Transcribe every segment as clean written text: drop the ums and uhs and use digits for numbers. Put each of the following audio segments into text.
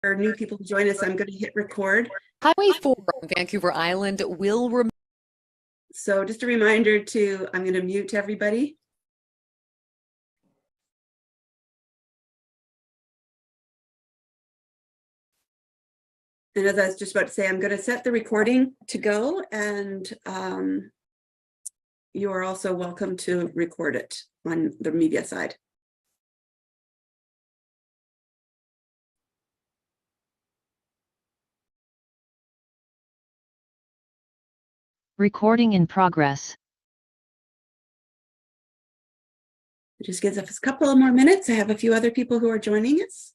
For new people to join us, I'm going to hit record. Highway 4 on Vancouver Island will remain. So just a reminder I'm going to mute everybody. And as I was just about to say, I'm going to set the recording to go, and you are also welcome to record it on the media side. Recording in progress. It just gives us a couple of more minutes. I have a few other people who are joining us.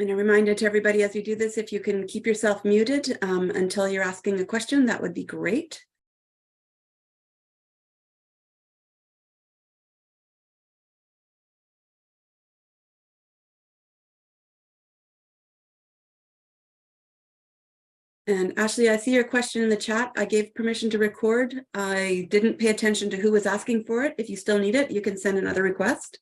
And a reminder to everybody as we do this, if you can keep yourself muted until you're asking a question, that would be great. And Ashley, I see your question in the chat. I gave permission to record. I didn't pay attention to who was asking for it. If you still need it, you can send another request.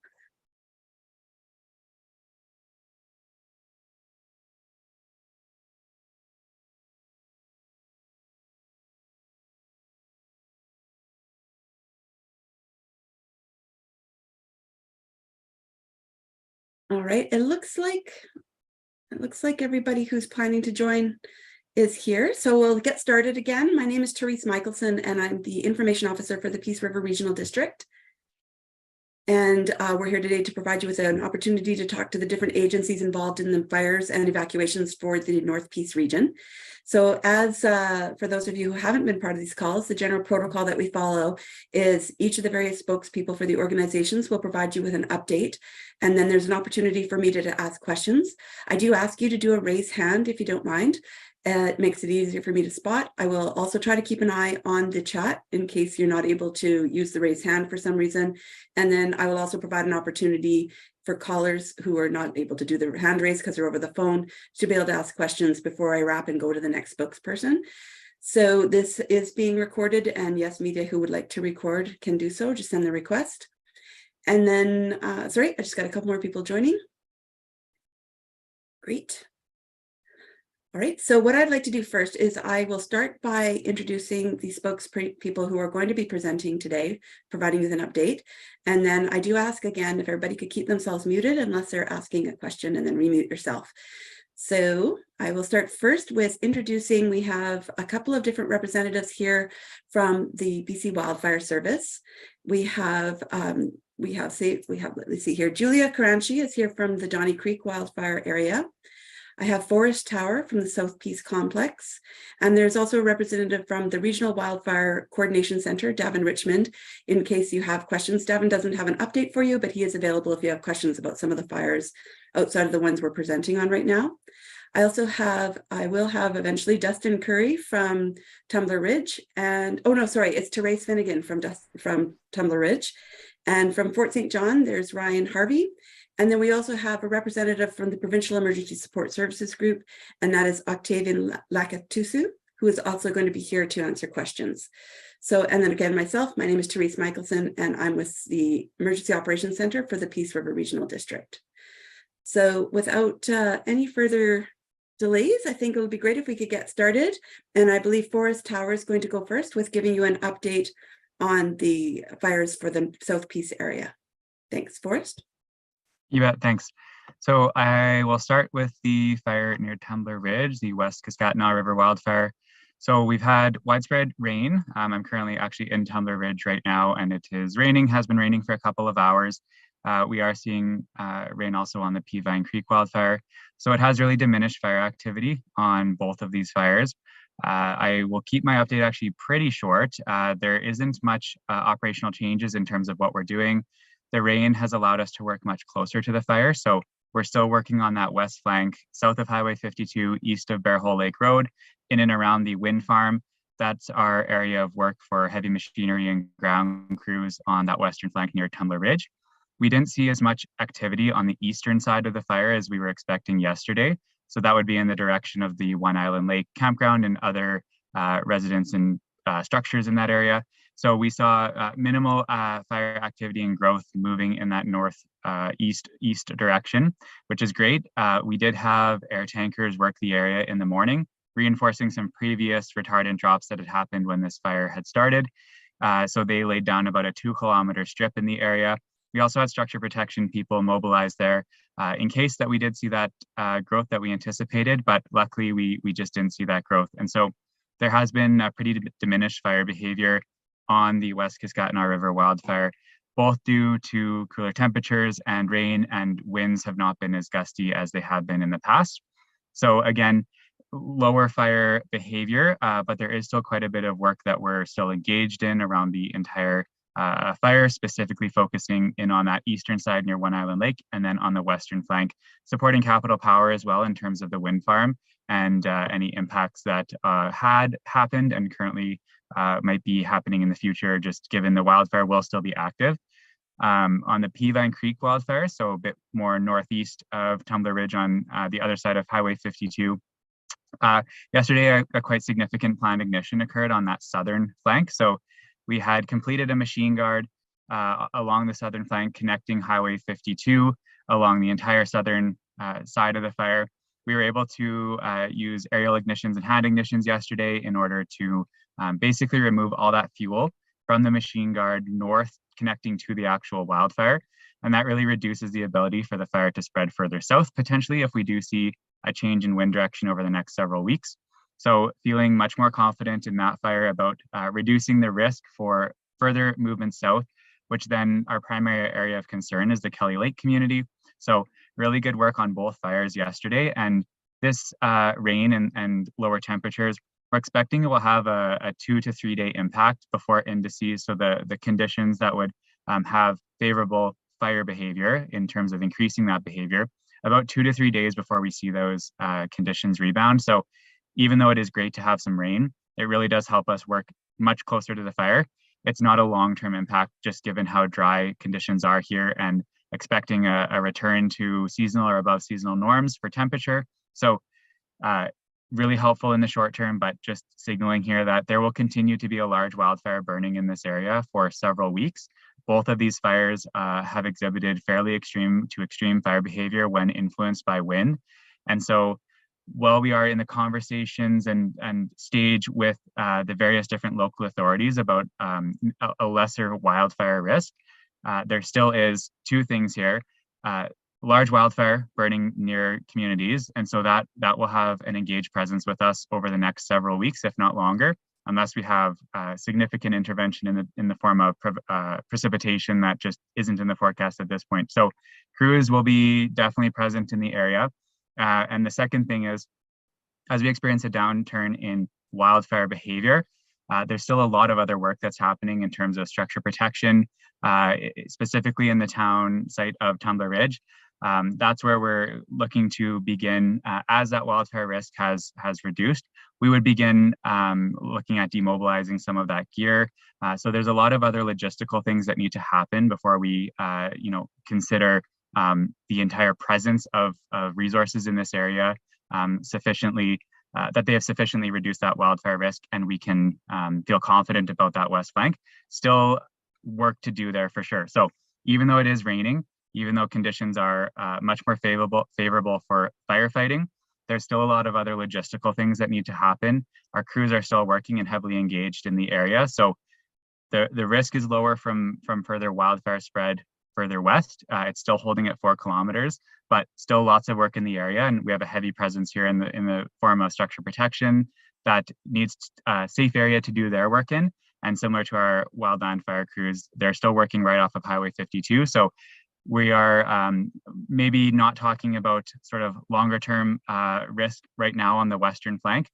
All right, it looks like everybody who's planning to join is here. So we'll get started again. My name is Therese Michelson, and I'm the Information Officer for the Peace River Regional District. And we're here today to provide you with an opportunity to talk to the different agencies involved in the fires and evacuations for the North Peace region. So as for those of you who haven't been part of these calls, the general protocol that we follow is each of the various spokespeople for the organizations will provide you with an update. And then there's an opportunity for me to ask questions. I do ask you to do a raise hand if you don't mind. It makes it easier for me to spot. I will also try to keep an eye on the chat in case you're not able to use the raise hand for some reason. And then I will also provide an opportunity for callers who are not able to do the hand raise because they're over the phone to be able to ask questions before I wrap and go to the next spokesperson. So this is being recorded, and yes, media who would like to record can do so. Just send the request. And then, sorry, I just got a couple more people joining. Great. All right, so what I'd like to do first is I will start by introducing the spokespeople who are going to be presenting today, providing you with an update. And then I do ask again if everybody could keep themselves muted unless they're asking a question, and then remute yourself. So I will start first with introducing, we have a couple of different representatives here from the BC Wildfire Service. We have, let's see here, Julia Caranchi is here from the Donny Creek wildfire area. I have Forest Tower from the South Peace Complex, and there's also a representative from the Regional Wildfire Coordination Center, Davin Richmond, in case you have questions. Davin doesn't have an update for you, but he is available if you have questions about some of the fires outside of the ones we're presenting on right now. I will have eventually Dustin Curry from Tumbler Ridge, and, oh no, sorry, it's Therese Finnegan from Tumbler Ridge. And from Fort St. John, there's Ryan Harvey. And then we also have a representative from the Provincial Emergency Support Services Group, and that is Octavian Lakatusu, who is also going to be here to answer questions. So, and then again, myself, my name is Therese Michelson, and I'm with the Emergency Operations Center for the Peace River Regional District. So without any further delays, I think it would be great if we could get started. And I believe Forest Tower is going to go first with giving you an update on the fires for the South Peace area. Thanks, Forest. You bet, thanks. So I will start with the fire near Tumbler Ridge, the West Cascatinaw River wildfire. So we've had widespread rain. I'm currently actually in Tumbler Ridge right now, and it is raining, has been raining for a couple of hours. We are seeing rain also on the Peavine Creek wildfire. So it has really diminished fire activity on both of these fires. I will keep my update actually pretty short. There isn't much operational changes in terms of what we're doing. The rain has allowed us to work much closer to the fire. So we're still working on that west flank, south of Highway 52, east of Bear Hole Lake Road, in and around the wind farm. That's our area of work for heavy machinery and ground crews on that western flank near Tumbler Ridge. We didn't see as much activity on the eastern side of the fire as we were expecting yesterday. So that would be in the direction of the One Island Lake campground and other residents and structures in that area. So we saw minimal fire activity and growth moving in that east direction, which is great. We did have air tankers work the area in the morning, reinforcing some previous retardant drops that had happened when this fire had started. So they laid down about a 2-kilometer strip in the area. We also had structure protection people mobilized there in case that we did see that growth that we anticipated, but luckily we just didn't see that growth. And so there has been a pretty diminished fire behavior on the West Kiskatinaw River wildfire, both due to cooler temperatures and rain, and winds have not been as gusty as they have been in the past. So again, lower fire behavior, but there is still quite a bit of work that we're still engaged in around the entire fire, specifically focusing in on that eastern side near One Island Lake, and then on the western flank, supporting Capital Power as well in terms of the wind farm and any impacts that had happened and currently might be happening in the future, just given the wildfire will still be active. On the Peavine Creek wildfire, so a bit more northeast of Tumbler Ridge on the other side of Highway 52, yesterday a quite significant planned ignition occurred on that southern flank. So we had completed a machine guard along the southern flank connecting Highway 52 along the entire southern side of the fire. We were able to use aerial ignitions and hand ignitions yesterday in order to basically remove all that fuel from the machine guard north connecting to the actual wildfire. And that really reduces the ability for the fire to spread further south, potentially if we do see a change in wind direction over the next several weeks. So feeling much more confident in that fire about reducing the risk for further movement south, which then our primary area of concern is the Kelly Lake community. So really good work on both fires yesterday. And this rain and lower temperatures, we're expecting it will have a 2 to 3 day impact before indices. So the conditions that would have favorable fire behavior in terms of increasing that behavior, about 2 to 3 days before we see those conditions rebound. So even though it is great to have some rain, it really does help us work much closer to the fire. It's not a long-term impact, just given how dry conditions are here and expecting a return to seasonal or above seasonal norms for temperature. So really helpful in the short term, but just signaling here that there will continue to be a large wildfire burning in this area for several weeks. Both of these fires have exhibited fairly extreme to extreme fire behavior when influenced by wind. And so while we are in the conversations and stage with the various different local authorities about a lesser wildfire risk, there still is two things here. Large wildfire burning near communities. And so that will have an engaged presence with us over the next several weeks, if not longer, unless we have significant intervention in the form of precipitation that just isn't in the forecast at this point. So crews will be definitely present in the area. And the second thing is, as we experience a downturn in wildfire behavior, there's still a lot of other work that's happening in terms of structure protection, specifically in the town site of Tumbler Ridge. That's where we're looking to begin as that wildfire risk has reduced. We would begin looking at demobilizing some of that gear. So there's a lot of other logistical things that need to happen before we consider the entire presence of resources in this area sufficiently that they have sufficiently reduced that wildfire risk, and we can feel confident about that west flank. Still work to do there for sure. So even though it is raining, even though conditions are much more favorable for firefighting, there's still a lot of other logistical things that need to happen. Our crews are still working and heavily engaged in the area. So the risk is lower from further wildfire spread further west. It's still holding at 4 kilometers, but still lots of work in the area. And we have a heavy presence here in the form of structure protection that needs a safe area to do their work in. And similar to our wildland fire crews, they're still working right off of Highway 52. So we are maybe not talking about sort of longer term risk right now on the western flank.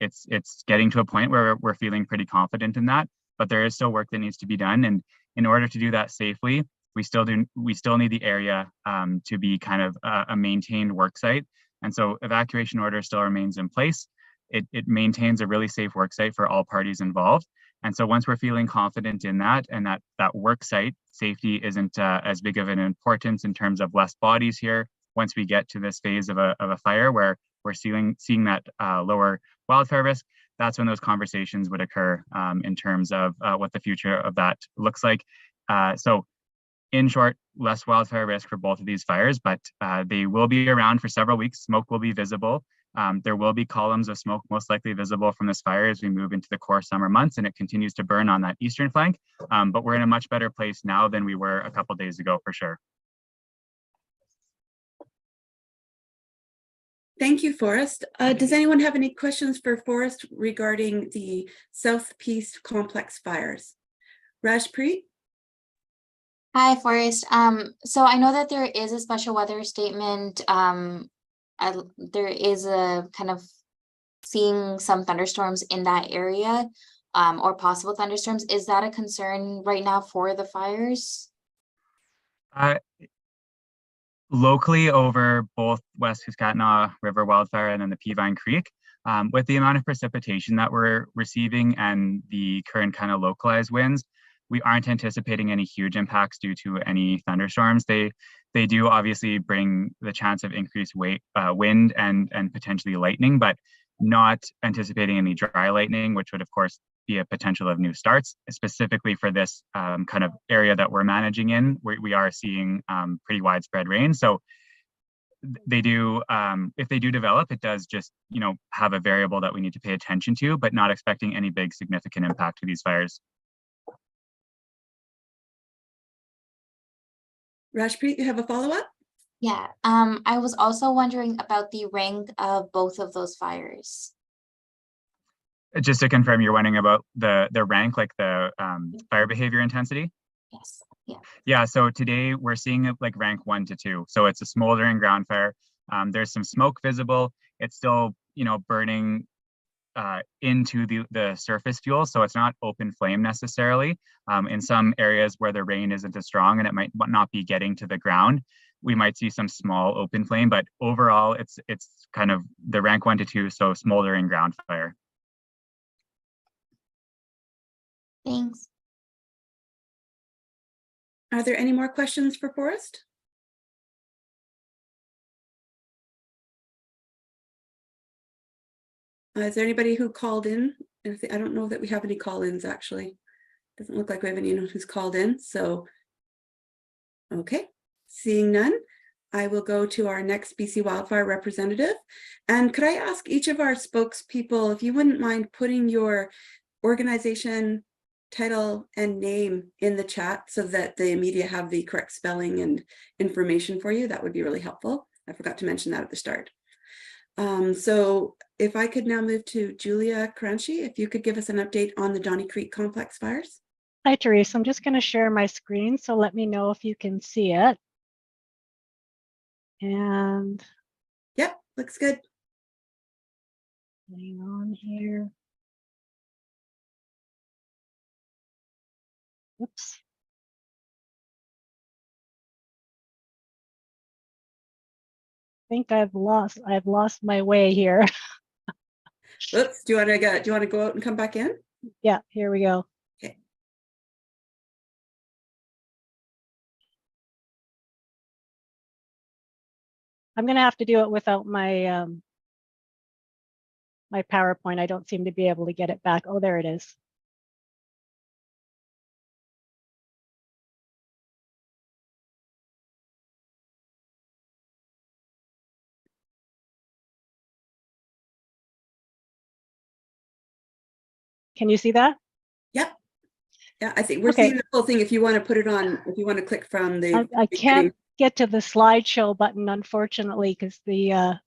It's getting to a point where we're feeling pretty confident in that, but there is still work that needs to be done. And in order to do that safely, we still need the area to be kind of a maintained work site. And so evacuation order still remains in place. It maintains a really safe work site for all parties involved. And so once we're feeling confident in that, and that work site safety isn't as big of an importance in terms of less bodies here, once we get to this phase of a fire where we're seeing that lower wildfire risk, that's when those conversations would occur in terms of what the future of that looks like. So in short, less wildfire risk for both of these fires, but they will be around for several weeks. Smoke will be visible. There will be columns of smoke most likely visible from this fire as we move into the core summer months, and it continues to burn on that eastern flank. But we're in a much better place now than we were a couple days ago, for sure. Thank you, Forrest. Does anyone have any questions for Forrest regarding the South Peace Complex fires? Rajpreet? Hi, Forrest. So I know that there is a special weather statement. There is a kind of seeing some thunderstorms in that area, or possible thunderstorms. Is that a concern right now for the fires? Locally over both West Kiskatinaw River wildfire and then the Peavine Creek, with the amount of precipitation that we're receiving and the current kind of localized winds, we aren't anticipating any huge impacts due to any thunderstorms. They do obviously bring the chance of increased wind and potentially lightning, but not anticipating any dry lightning, which would of course be a potential of new starts. Specifically for this kind of area that we're managing in, we are seeing pretty widespread rain. So they do, if they do develop, it does just, have a variable that we need to pay attention to, but not expecting any big significant impact to these fires. Rajpreet, you have a follow-up? Yeah, I was also wondering about the rank of both of those fires. Just to confirm, you're wondering about the rank, like the fire behavior intensity? Yes, yeah. Yeah, so today we're seeing it like rank 1 to 2. So it's a smoldering ground fire. There's some smoke visible. It's still, burning into the surface fuel, so it's not open flame necessarily. In some areas where the rain isn't as strong and it might not be getting to the ground, we might see some small open flame, but overall it's kind of the rank 1 to 2, so smoldering ground fire. Thanks. Are there any more questions for Forrest? Is there anybody who called in? I don't know that we have any call-ins, actually. Doesn't look like we have anyone who's called in, so. Okay, seeing none, I will go to our next BC Wildfire representative. And could I ask each of our spokespeople, if you wouldn't mind putting your organization, title, and name in the chat so that the media have the correct spelling and information for you, that would be really helpful. I forgot to mention that at the start. So if I could now move to Julia Caranci, if you could give us an update on the Donnie Creek Complex fires. Hi, Therese. I'm just going to share my screen, so let me know if you can see it. And yep, looks good. Hang on here. Oops. I think I've lost my way here. Oops, do you want to go out and come back in? Yeah, here we go. Okay. I'm going to have to do it without my my PowerPoint. I don't seem to be able to get it back. Oh, there it is. Can you see that? Yep. Yeah, I think we're Okay. seeing the whole thing. If you want to put it on, if you want to click from the I can't get to the slideshow button, unfortunately, because the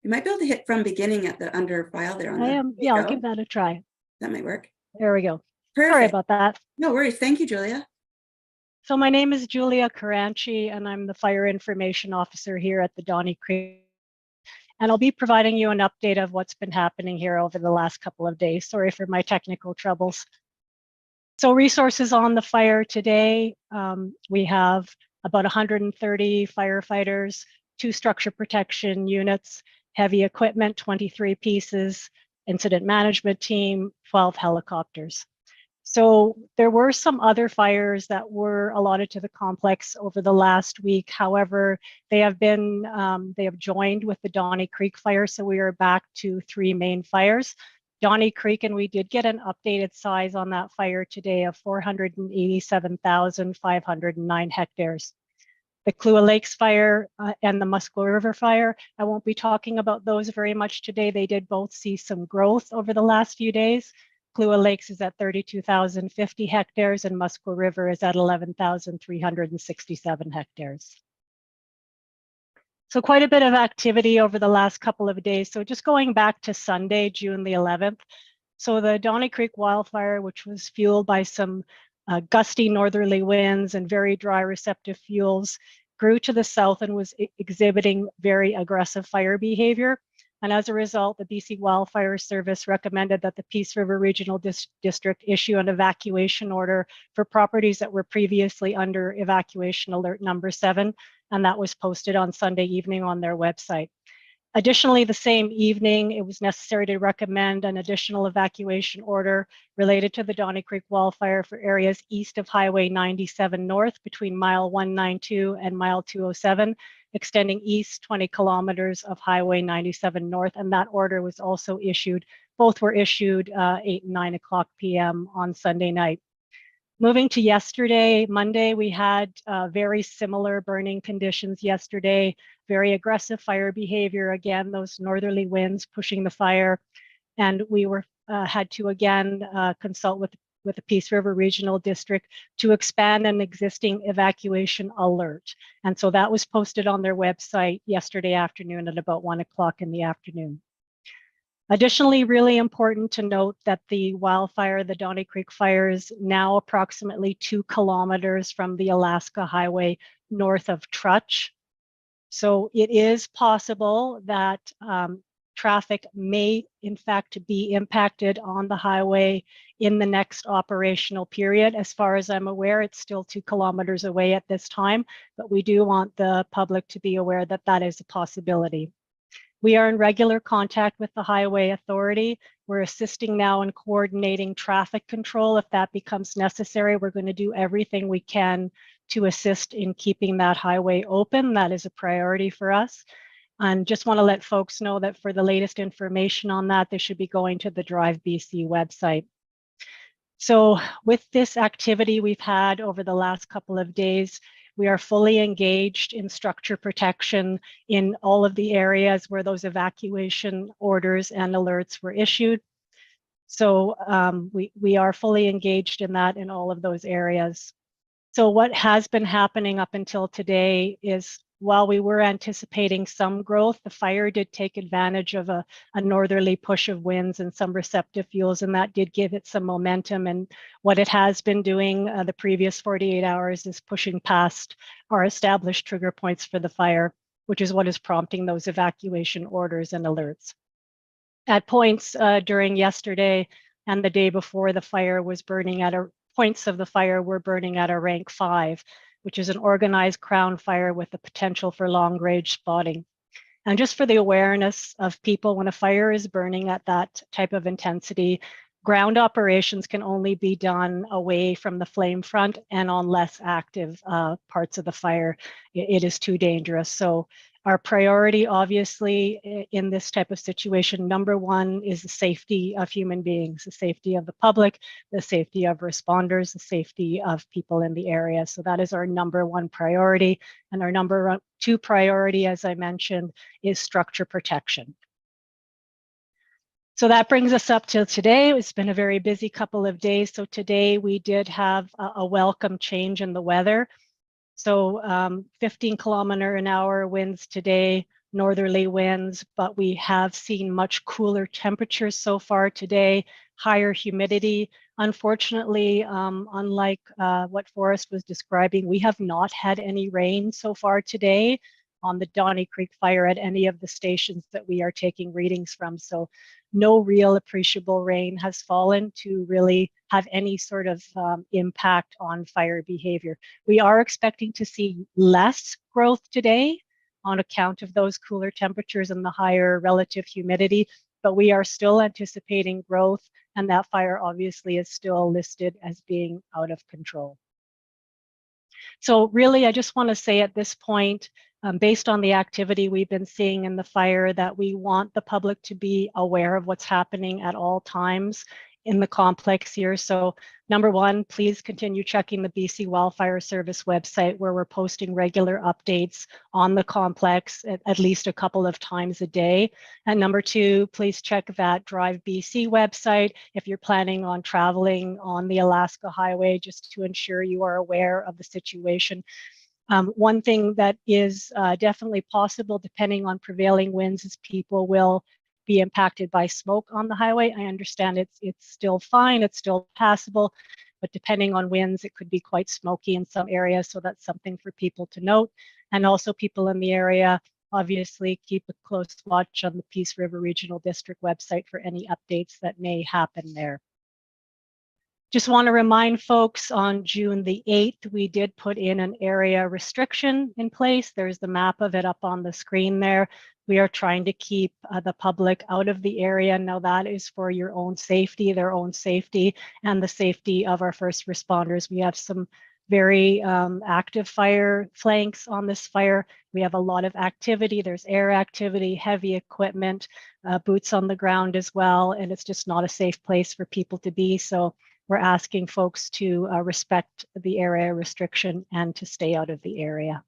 you might be able to hit from beginning at the under file there on yeah, I'll give that a try. That might work. There we go. Perfect. Sorry about that. No worries. Thank you, Julia. So my name is Julia Caranci, and I'm the Fire Information Officer here at the Donnie Creek. And I'll be providing you an update of what's been happening here over the last couple of days. Sorry for my technical troubles. So resources on the fire today, we have about 130 firefighters, 2 structure protection units, heavy equipment, 23 pieces, incident management team, 12 helicopters. So there were some other fires that were allotted to the complex over the last week. However, they have joined with the Donnie Creek fire. So we are back to 3 main fires. Donnie Creek, and we did get an updated size on that fire today of 487,509 hectares. The Kluwa Lakes fire and the Muskwa River fire, I won't be talking about those very much today. They did both see some growth over the last few days. Kluwa Lakes is at 32,050 hectares and Muskwa River is at 11,367 hectares. So quite a bit of activity over the last couple of days. So just going back to Sunday, June the 11th. So the Donnie Creek wildfire, which was fueled by some gusty northerly winds and very dry receptive fuels, grew to the south and was exhibiting very aggressive fire behavior. And as a result, the BC Wildfire Service recommended that the Peace River Regional District issue an evacuation order for properties that were previously under evacuation alert number 7, and that was posted on Sunday evening on their website. Additionally, the same evening, it was necessary to recommend an additional evacuation order related to the Donnie Creek wildfire for areas east of Highway 97 North between mile 192 and mile 207, extending east 20 kilometers of Highway 97 North, and that order was also issued. Both were issued 8 and 9 o'clock p.m. on Sunday night. Moving to yesterday, Monday, we had very similar burning conditions yesterday, very aggressive fire behavior. Again, those northerly winds pushing the fire. And we had to again consult with the Peace River Regional District to expand an existing evacuation alert. And so that was posted on their website yesterday afternoon at about 1 o'clock in the afternoon. Additionally, really important to note that the wildfire, the Donnie Creek fire, is now approximately 2 kilometers from the Alaska Highway north of Trutch. So it is possible that traffic may in fact be impacted on the highway in the next operational period. As far as I'm aware, it's still 2 kilometers away at this time, but we do want the public to be aware that that is a possibility. We are in regular contact with the Highway Authority. We're assisting now in coordinating traffic control. If that becomes necessary, we're going to do everything we can to assist in keeping that highway open. That is a priority for us. And just want to let folks know that for the latest information on that, they should be going to the Drive BC website. So with this activity we've had over the last couple of days, we are fully engaged in structure protection in all of the areas where those evacuation orders and alerts were issued. So we are fully engaged in that in all of those areas. So what has been happening up until today is, while we were anticipating some growth, the fire did take advantage of a northerly push of winds and some receptive fuels, and that did give it some momentum. And what it has been doing the previous 48 hours is pushing past our established trigger points for the fire, which is what is prompting those evacuation orders and alerts. At points during yesterday and the day before, the fire was burning at points of the fire were burning at a rank 5, which is an organized crown fire with the potential for long-range spotting. And just for the awareness of people, when a fire is burning at that type of intensity, ground operations can only be done away from the flame front and on less active parts of the fire. It is too dangerous. So our priority, obviously, in this type of situation, number one is the safety of human beings, the safety of the public, the safety of responders, the safety of people in the area. So that is our number one priority. And our number two priority, as I mentioned, is structure protection. So that brings us up till today. It's been a very busy couple of days. So today we did have a welcome change in the weather. So 15 km/h winds today, northerly winds, but we have seen much cooler temperatures so far today, higher humidity. Unfortunately, unlike what Forrest was describing, we have not had any rain so far today on the Donnie Creek fire at any of the stations that we are taking readings from. So no real appreciable rain has fallen to really have any sort of impact on fire behavior. We are expecting to see less growth today on account of those cooler temperatures and the higher relative humidity, but we are still anticipating growth, and that fire obviously is still listed as being out of control. So really, I just want to say at this point, based on the activity we've been seeing in the fire, that we want the public to be aware of what's happening at all times in the complex here. So number one, please continue checking the BC Wildfire Service website, where we're posting regular updates on the complex at least a couple of times a day. And number two, please check that Drive BC website if you're planning on traveling on the Alaska Highway, just to ensure you are aware of the situation. One thing that is definitely possible, depending on prevailing winds, is people will be impacted by smoke on the highway. I understand it's still fine, it's still passable, but depending on winds, it could be quite smoky in some areas. So that's something for people to note. And also people in the area, obviously keep a close watch on the Peace River Regional District website for any updates that may happen there. Just want to remind folks, on June the 8th, we did put in an area restriction in place. There's the map of it up on the screen there. We are trying to keep the public out of the area. Now that is for your own safety, their own safety, and the safety of our first responders. We have some very active fire flanks on this fire. We have a lot of activity. There's air activity, heavy equipment, boots on the ground as well, and it's just not a safe place for people to be. So we're asking folks to respect the area restriction and to stay out of the area.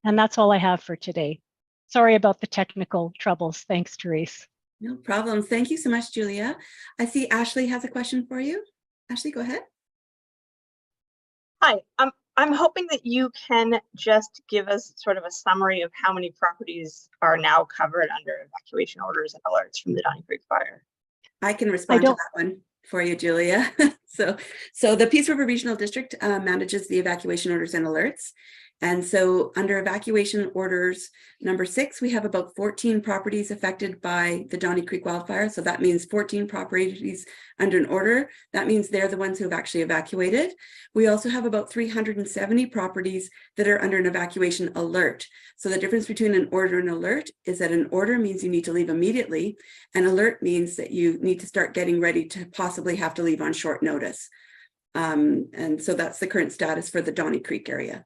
And that's all I have for today. Sorry about the technical troubles. Thanks, Therese. No problem. Thank you so much, Julia. I see Ashley has a question for you. Ashley, go ahead. Hi, I'm hoping that you can just give us sort of a summary of how many properties are now covered under evacuation orders and alerts from the Donnie Creek fire. I can respond to that one for you, Julia. So the Peace River Regional District manages the evacuation orders and alerts. And so under evacuation orders number 6, we have about 14 properties affected by the Donnie Creek wildfire. So that means 14 properties under an order. That means they're the ones who have actually evacuated. We also have about 370 properties that are under an evacuation alert. So the difference between an order and alert is that an order means you need to leave immediately. An alert means that you need to start getting ready to possibly have to leave on short notice. And so that's the current status for the Donnie Creek area.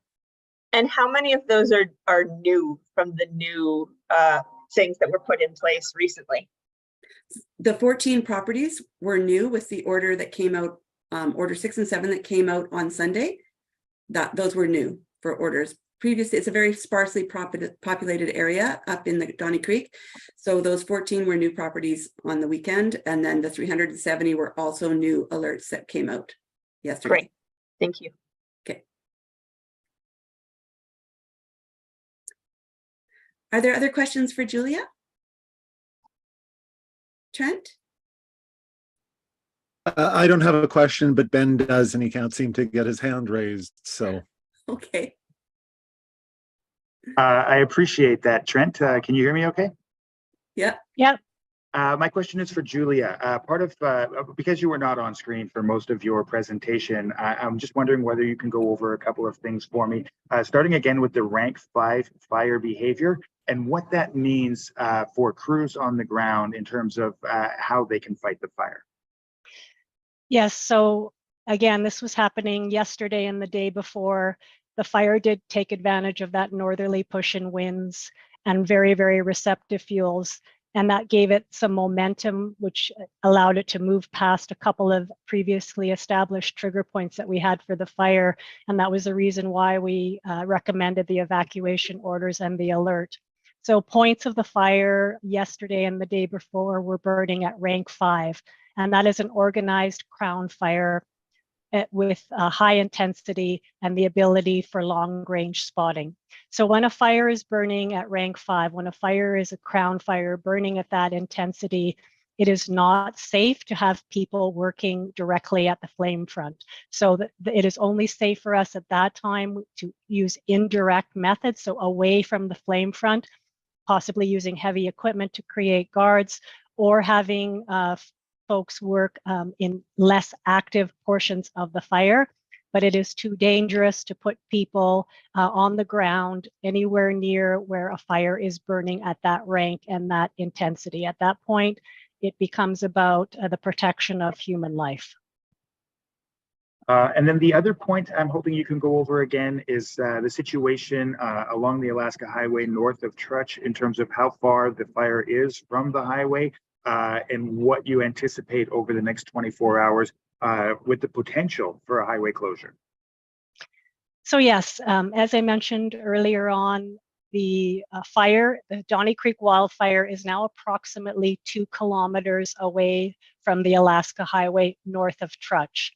And how many of those are new from the new things that were put in place recently? The 14 properties were new with the order that came out, order 6 and 7 that came out on Sunday. Those were new for orders. Previously, it's a very sparsely populated area up in the Donnie Creek. So those 14 were new properties on the weekend. And then the 370 were also new alerts that came out yesterday. Great, thank you. Okay. Are there other questions for Julia? Trent? I don't have a question, but Ben does, and he can't seem to get his hand raised, so. Okay. I appreciate that, Trent. Can you hear me okay? Yeah. Yeah. My question is for Julia. Because you were not on screen for most of your presentation, I'm just wondering whether you can go over a couple of things for me, starting again with the rank 5 fire behavior and what that means for crews on the ground in terms of how they can fight the fire. Yes, so again, this was happening yesterday and the day before. The fire did take advantage of that northerly push-in winds and very, very receptive fuels. And that gave it some momentum, which allowed it to move past a couple of previously established trigger points that we had for the fire. And that was the reason why we recommended the evacuation orders and the alert. So points of the fire yesterday and the day before were burning at rank 5. And that is an organized crown fire with high intensity and the ability for long range spotting. So when a fire is burning at rank 5, when a fire is a crown fire burning at that intensity, it is not safe to have people working directly at the flame front. So it is only safe for us at that time to use indirect methods, so away from the flame front, possibly using heavy equipment to create guards, or having folks work in less active portions of the fire. but it is too dangerous to put people on the ground anywhere near where a fire is burning at that rank and that intensity. At that point, it becomes about the protection of human life. And then the other point I'm hoping you can go over again is the situation along the Alaska Highway north of Trutch in terms of how far the fire is from the highway and what you anticipate over the next 24 hours with the potential for a highway closure. So yes, as I mentioned earlier on, the fire, the Donnie Creek wildfire, is now approximately 2 kilometers away from the Alaska Highway north of Trutch.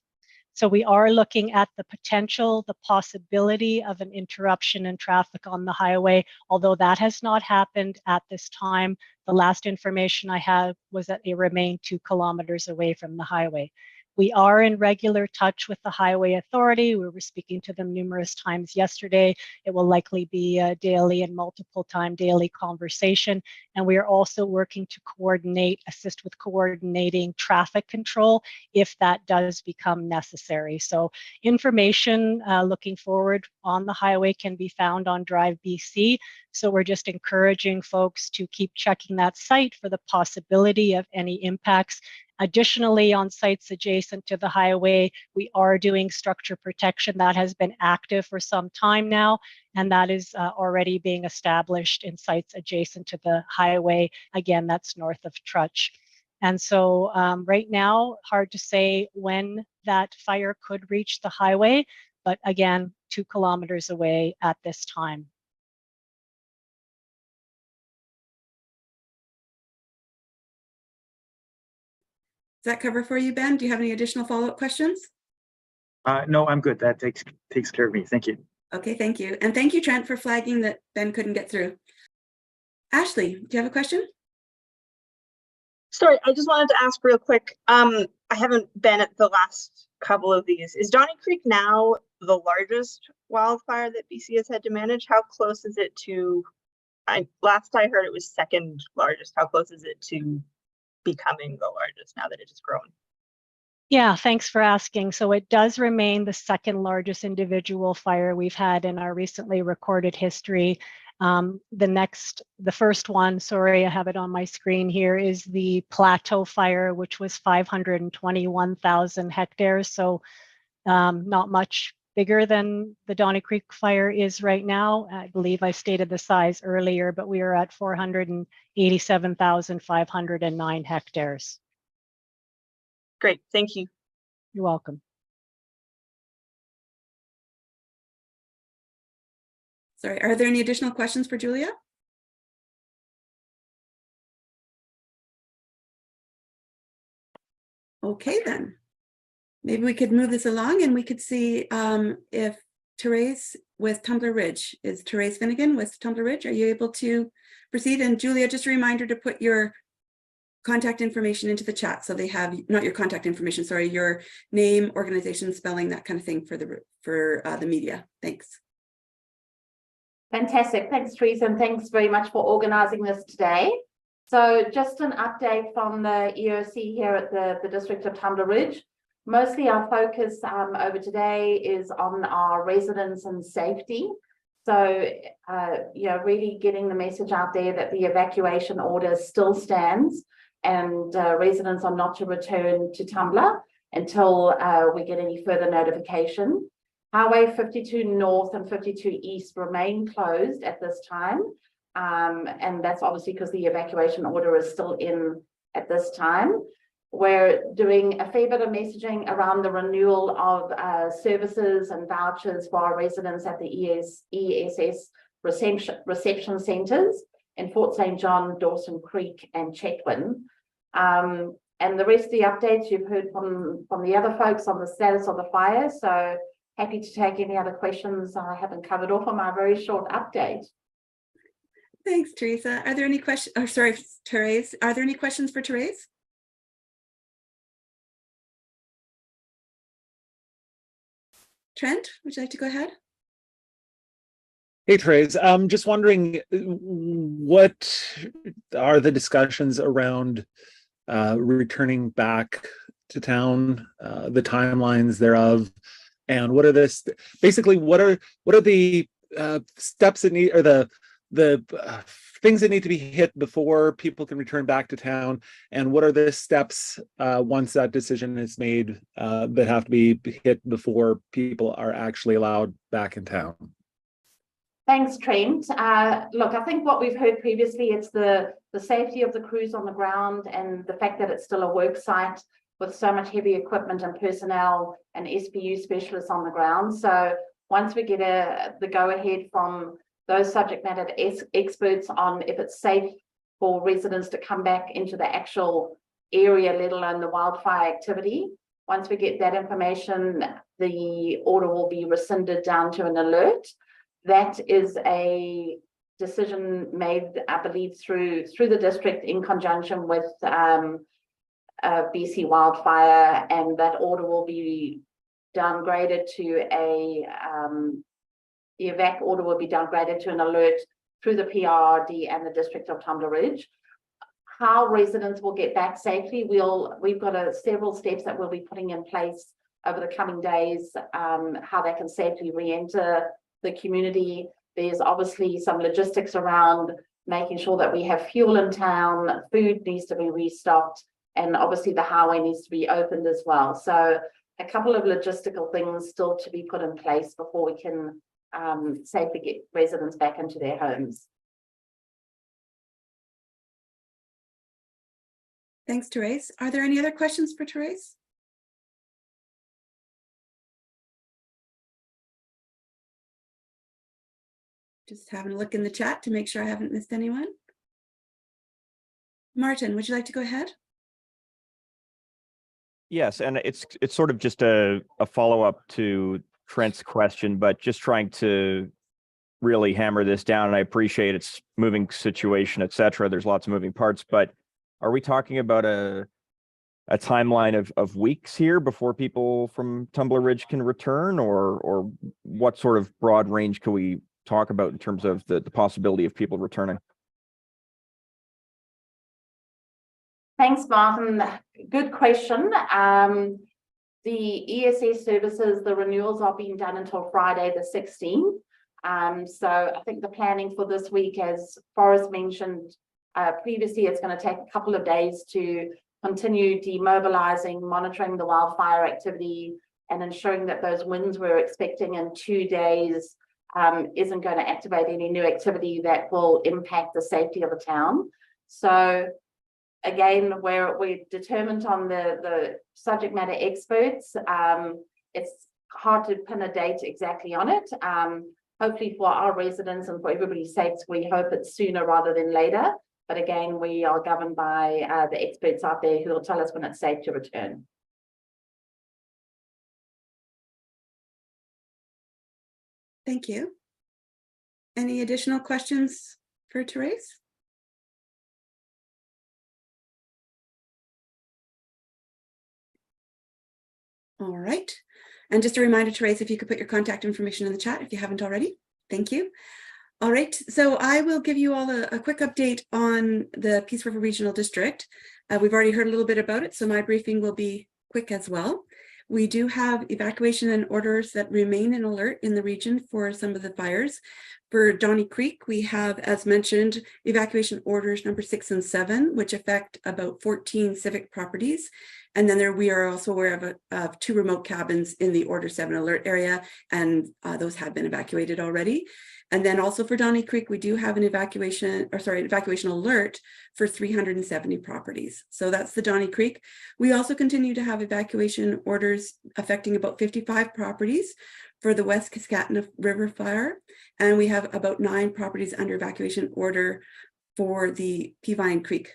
So we are looking at the potential, the possibility of an interruption in traffic on the highway, although that has not happened at this time. The last information I have was that they remain 2 kilometers away from the highway. We are in regular touch with the Highway Authority. We were speaking to them numerous times yesterday. It will likely be a daily and multiple time daily conversation. And we are also working to assist with coordinating traffic control if that does become necessary. So information looking forward on the highway can be found on Drive BC. So we're just encouraging folks to keep checking that site for the possibility of any impacts. Additionally, on sites adjacent to the highway, we are doing structure protection that has been active for some time now, and that is already being established in sites adjacent to the highway. Again, that's north of Trutch. And so right now, hard to say when that fire could reach the highway, but again, 2 kilometers away at this time. Does that cover for you, Ben? Do you have any additional follow-up questions? No, I'm good. That takes care of me. Thank you. Okay, thank you. And thank you, Trent, for flagging that Ben couldn't get through. Ashley, do you have a question? Sorry, I just wanted to ask real quick. I haven't been at the last couple of these. Is Donnie Creek now the largest wildfire that BC has had to manage? How close is it to, last I heard it was second largest. How close is it to becoming the largest now that it has grown? Yeah, thanks for asking. So it does remain the second largest individual fire we've had in our recently recorded history. The first one, sorry, I have it on my screen here, is the Plateau Fire, which was 521,000 hectares. So not much bigger than the Donnie Creek Fire is right now. I believe I stated the size earlier, but we are at 487,509 hectares. Great, thank you. You're welcome. Sorry, are there any additional questions for Julia? Okay, then. Maybe we could move this along and we could see if Therese with Tumbler Ridge, is Therese Finnegan with Tumbler Ridge, are you able to proceed? And Julia, just a reminder to put your contact information into the chat so they have, not your contact information, sorry, your name, organization, spelling, that kind of thing for the media. Thanks. Fantastic. Thanks, Teresa, and thanks very much for organising this today. So just an update from the EOC here at the District of Tumbler Ridge. Mostly our focus over today is on our residents and safety. So, really getting the message out there that the evacuation order still stands and residents are not to return to Tumbler until we get any further notification. Highway 52 North and 52 East remain closed at this time. And that's obviously because the evacuation order is still in at this time. We're doing a fair bit of messaging around the renewal of services and vouchers for our residents at the ESS reception centres in Fort St. John, Dawson Creek and Chetwynd. And the rest of the updates you've heard from the other folks on the status of the fire. So happy to take any other questions I haven't covered off on my very short update. Thanks, Teresa. Are there any questions? Oh, sorry, Therese. Are there any questions for Therese? Trent, would you like to go ahead? Hey, Therese, I'm just wondering, what are the discussions around returning back to town, the timelines thereof, And what are basically what are the steps that need, or the things that need to be hit before people can return back to town, and what are the steps once that decision is made that have to be hit before people are actually allowed back in town? Thanks, Trent. Look, I think what we've heard previously, it's the safety of the crews on the ground and the fact that it's still a work site with so much heavy equipment and personnel and SPU specialists on the ground. So once we get the go-ahead from those subject matter experts on if it's safe for residents to come back into the actual area, let alone the wildfire activity, once we get that information, the order will be rescinded down to an alert. That is a decision made, I believe, through the district in conjunction with BC Wildfire, and that order will be downgraded to the evac order will be downgraded to an alert through the PRRD and the district of Tumbler Ridge. How residents will get back safely, we've got several steps that we'll be putting in place over the coming days, how they can safely re-enter the community. There's obviously some logistics around making sure that we have fuel in town, food needs to be restocked, and obviously the highway needs to be opened as well. So a couple of logistical things still to be put in place before we can safely get residents back into their homes. Thanks, Therese. Are there any other questions for Therese? Just having a look in the chat to make sure I haven't missed anyone. Martin, would you like to go ahead? Yes, and it's sort of just a follow-up to Trent's question, but just trying to really hammer this down. And I appreciate it's moving situation, et cetera. There's lots of moving parts, but are we talking about a timeline of weeks here before people from Tumbler Ridge can return, or what sort of broad range can we talk about in terms of the possibility of people returning? Thanks, Martin. Good question. The ESS services, the renewals are being done until Friday the 16th. So I think the planning for this week, as Forrest mentioned previously, it's going to take a couple of days to continue demobilizing, monitoring the wildfire activity, and ensuring that those winds we're expecting in 2 days isn't going to activate any new activity that will impact the safety of the town. So again, we're determined on the subject matter experts. It's hard to pin a date exactly on it. Hopefully for our residents and for everybody's sakes, we hope it's sooner rather than later. But again, we are governed by the experts out there who will tell us when it's safe to return. Thank you. Any additional questions for Therese? All right. And just a reminder, Therese, if you could put your contact information in the chat if you haven't already. Thank you. All right. So I will give you all a quick update on the Peace River Regional District. We've already heard a little bit about it, so my briefing will be quick as well. We do have evacuation and orders that remain in alert in the region for some of the fires. For Donnie Creek, we have, as mentioned, evacuation orders number 6 and 7, which affect about 14 civic properties. And then we are also aware of 2 remote cabins in the Order 7 alert area, and those have been evacuated already. And then also for Donnie Creek, we do have an evacuation alert for 370 properties. So that's the Donnie Creek. We also continue to have evacuation orders affecting about 55 properties for the West Cascatna River fire. And we have about 9 properties under evacuation order for the Peavine Creek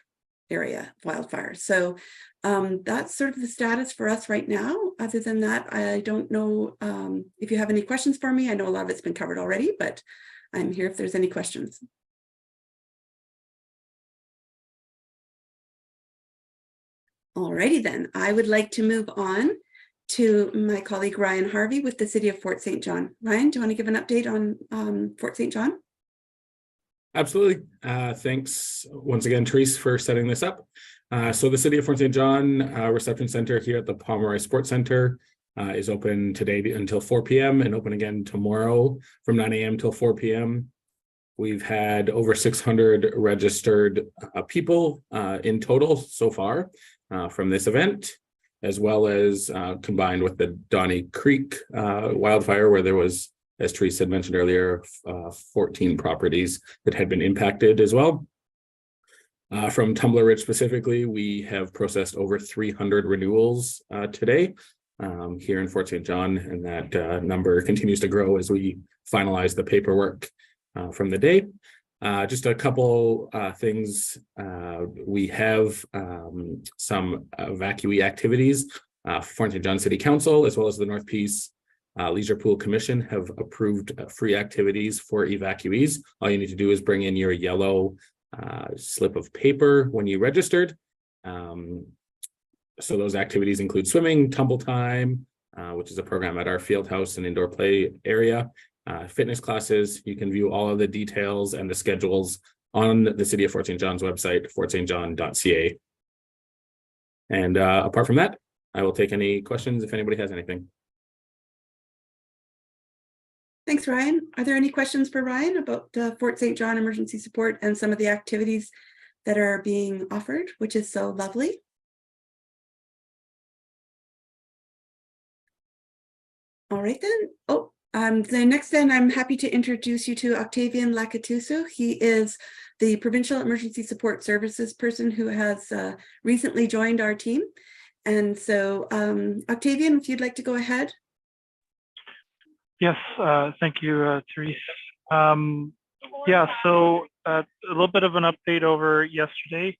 area wildfire. So that's sort of the status for us right now. Other than that, I don't know if you have any questions for me. I know a lot of it's been covered already, but I'm here if there's any questions. Alrighty then, I would like to move on to my colleague Ryan Harvey with the City of Fort St. John. Ryan, do you want to give an update on Fort St. John? Absolutely. Thanks once again, Therese, for setting this up. So the City of Fort St. John Reception Center here at the Pomeroy Sports Center is open today until 4 p.m. and open again tomorrow from 9 a.m. till 4 p.m. We've had over 600 registered people in total so far from this event, as well as combined with the Donnie Creek wildfire, where there was, as Teresa had mentioned earlier, 14 properties that had been impacted as well. From Tumbler Ridge specifically, we have processed over 300 renewals today here in Fort St. John, and that number continues to grow as we finalize the paperwork from the day. Just a couple things. We have some evacuee activities. Fort St. John City Council, as well as the Northeast Leisure Pool Commission, have approved free activities for evacuees. All you need to do is bring in your yellow slip of paper when you registered. So those activities include swimming, tumble time, which is a program at our field house and indoor play area, fitness classes. You can view all of the details and the schedules on the City of Fort St. John's website, fortstjohn.ca. And apart from that, I will take any questions if anybody has anything. Thanks, Ryan. Are there any questions for Ryan about Fort St. John emergency support and some of the activities that are being offered, which is so lovely? All right then. Oh, the next then I'm happy to introduce you to Octavian Lakatusu. He is the Provincial Emergency Support Services person who has recently joined our team. And so Octavian, if you'd like to go ahead. Yes, thank you, Therese. Yeah, so a little bit of an update over yesterday.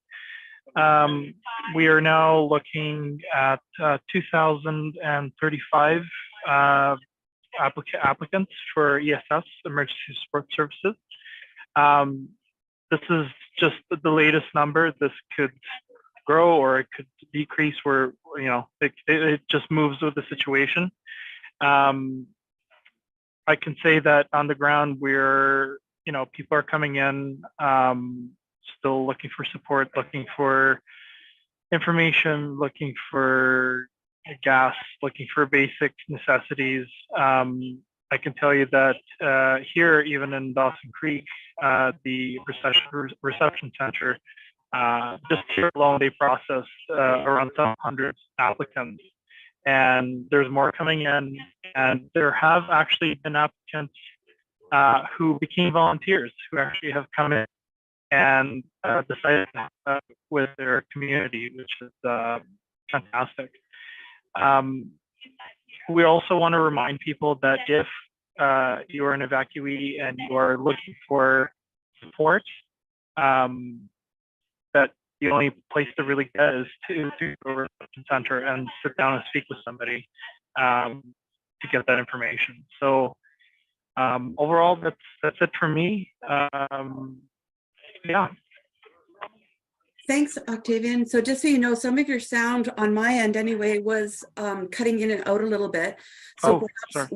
We are now looking at 2,035 applicants for ESS, Emergency Support Services. This is just the latest number. This could grow or it could decrease, where, you know, it just moves with the situation. I can say that on the ground, we're, you know, people are coming in, still looking for support, looking for information, looking for gas, looking for basic necessities. I can tell you that here, even in Dawson Creek, the reception center, just here alone, they processed around 700 applicants. And there's more coming in, and there have actually been applicants who became volunteers, who actually have come in and decided with their community, which is fantastic. We also want to remind people that if you are an evacuee and you are looking for support, that the only place to really get is to go to a reception center and sit down and speak with somebody to get that information. So overall, that's it for me. Yeah. Thanks, Octavian. So just so you know, some of your sound on my end anyway was cutting in and out a little bit. So perhaps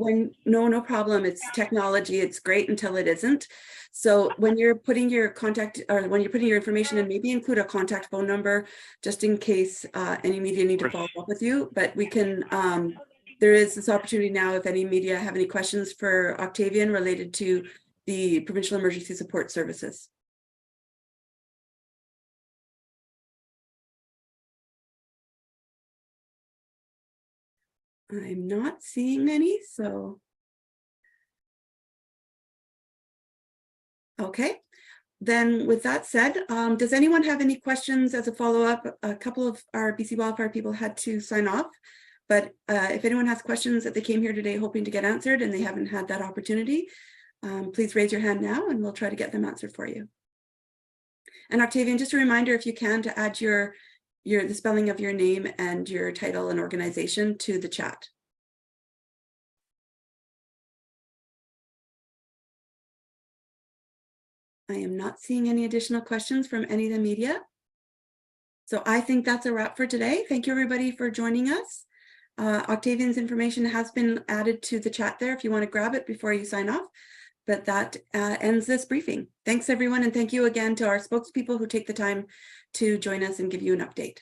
no problem. It's technology. It's great until it isn't. So when you're putting your contact, or when you're putting your information in, maybe include a contact phone number just in case any media need to follow up with you. But we can, there is this opportunity now if any media have any questions for Octavian related to the Provincial Emergency Support Services. I'm not seeing any, so. Okay, then with that said, does anyone have any questions as a follow-up? A couple of our BC Wildfire people had to sign off, but if anyone has questions that they came here today hoping to get answered and they haven't had that opportunity, please raise your hand now and we'll try to get them answered for you. And Octavian, just a reminder, if you can, to add the spelling of your name and your title and organization to the chat. I am not seeing any additional questions from any of the media. So I think that's a wrap for today. Thank you everybody for joining us. Octavian's information has been added to the chat there if you want to grab it before you sign off. But that ends this briefing. Thanks everyone, and thank you again to our spokespeople who take the time to join us and give you an update.